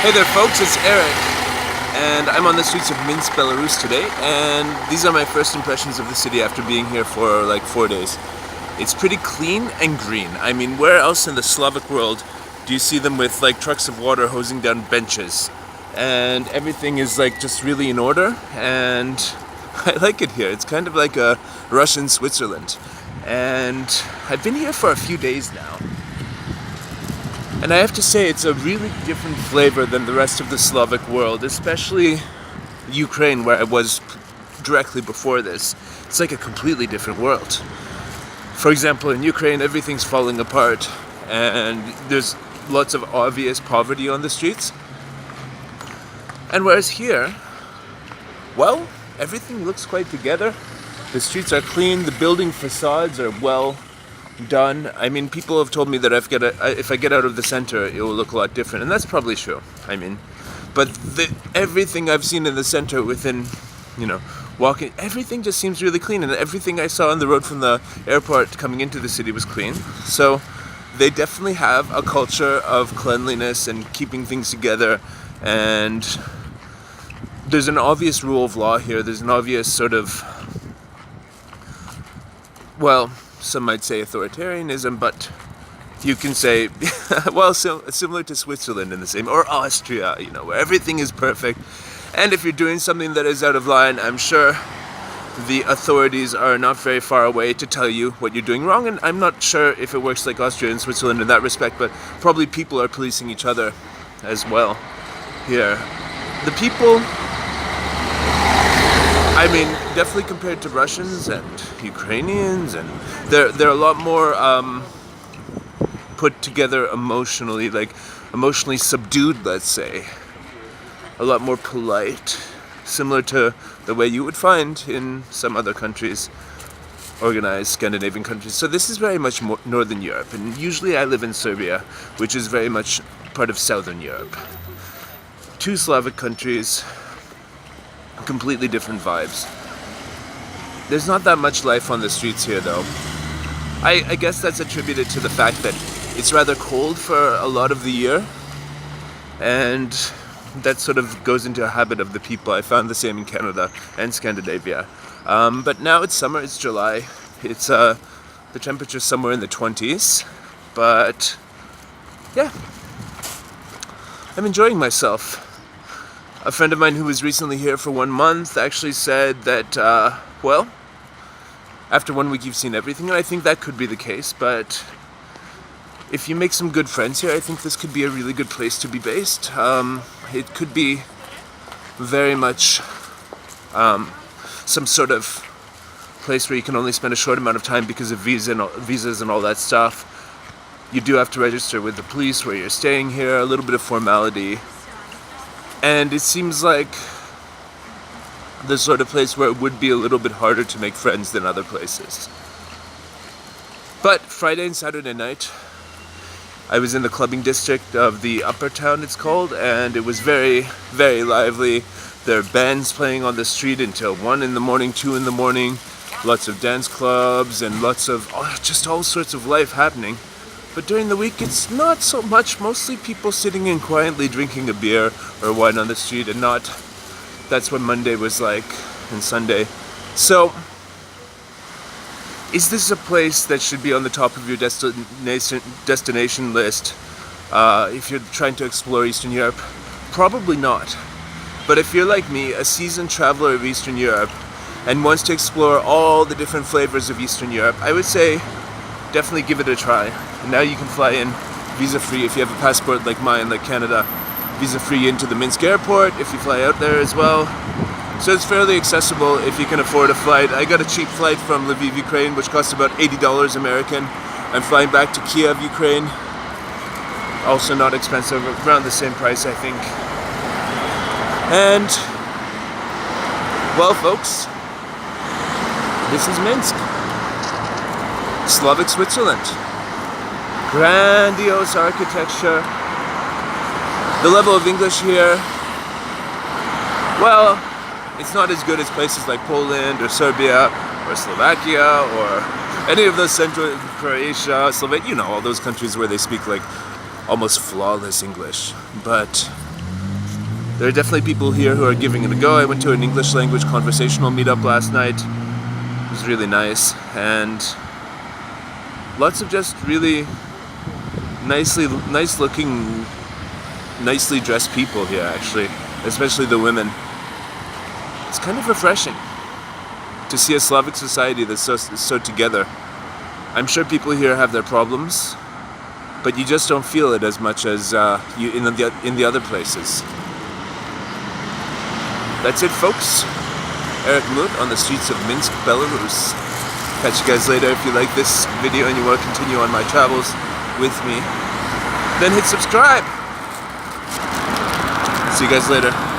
Hey there folks, it's Eric, and I'm on the streets of Minsk, Belarus today, and these are my first impressions of the city after being here for like 4 days. It's pretty clean and green. I mean, where else in the Slavic world do you see them with like trucks of water hosing down benches? And everything is like just really in order, and I like it here. It's kind of like a Russian Switzerland. And I've been here for a few days now. And I have to say, it's a really different flavor than the rest of the Slavic world, especially Ukraine, where I was directly before this. It's like a completely different world. For example, in Ukraine, everything's falling apart, and there's lots of obvious poverty on the streets. And whereas here, well, everything looks quite together. The streets are clean, the building facades are well done. I mean, people have told me that if I get out of the center, it will look a lot different, and that's probably true. I mean, but everything I've seen in the center within, walking, everything just seems really clean, and everything I saw on the road from the airport coming into the city was clean. So they definitely have a culture of cleanliness and keeping things together, and there's an obvious rule of law here. There's an obvious sort of, well, some might say authoritarianism, but you can say, well, similar to Switzerland in the same, or Austria, where everything is perfect. And if you're doing something that is out of line, I'm sure the authorities are not very far away to tell you what you're doing wrong. And I'm not sure if it works like Austria and Switzerland in that respect, but probably people are policing each other as well here. The people, I mean, definitely compared to Russians and Ukrainians, and they're a lot more put together emotionally, like emotionally subdued, let's say. A lot more polite, similar to the way you would find in some other countries, organized Scandinavian countries. So this is very much more Northern Europe, and usually I live in Serbia, which is very much part of Southern Europe. Two Slavic countries, completely different vibes. There's not that much life on the streets here, though. I guess that's attributed to the fact that it's rather cold for a lot of the year, and that sort of goes into a habit of the people. I found the same in Canada and Scandinavia. But now it's summer, it's July. It's the temperature's somewhere in the 20s, but yeah, I'm enjoying myself. A friend of mine who was recently here for 1 month actually said that, well, after 1 week you've seen everything, and I think that could be the case, but if you make some good friends here, I think this could be a really good place to be based. It could be very much some sort of place where you can only spend a short amount of time because of visas and all that stuff. You do have to register with the police where you're staying here, a little bit of formality. And it seems like the sort of place where it would be a little bit harder to make friends than other places. But Friday and Saturday night, I was in the clubbing district of the Upper Town, it's called, and it was very, very lively. There are bands playing on the street until 1 in the morning, 2 in the morning, lots of dance clubs and lots of just all sorts of life happening. But during the week, it's not so much. Mostly people sitting in quietly drinking a beer or wine on the street, and not. That's what Monday was like, and Sunday. So, is this a place that should be on the top of your destination list if you're trying to explore Eastern Europe? Probably not. But if you're like me, a seasoned traveler of Eastern Europe, and wants to explore all the different flavors of Eastern Europe, I would say definitely give it a try. And now you can fly in visa-free if you have a passport like mine, like Canada. Visa-free into the Minsk airport if you fly out there as well. So it's fairly accessible if you can afford a flight. I got a cheap flight from Lviv, Ukraine, which cost about $80 American. I'm flying back to Kiev, Ukraine. Also not expensive, around the same price, I think. And, well, folks, this is Minsk. Slavic Switzerland. Grandiose architecture. The level of English here, well, it's not as good as places like Poland or Serbia or Slovakia or any of those Central Croatia, Slovenia, all those countries where they speak like almost flawless English. But There are definitely people here who are giving it a go. I went to an English language conversational meetup last night. It was really nice, and lots of just really nice looking, nicely dressed people here, actually, especially the women. It's kind of refreshing to see a Slavic society that's so together. I'm sure people here have their problems, but you just don't feel it as much as you in the other places. That's it, folks. Eric Mut on the streets of Minsk, Belarus. Catch you guys later. If you like this video and you want to continue on my travels with me, then hit subscribe. See you guys later.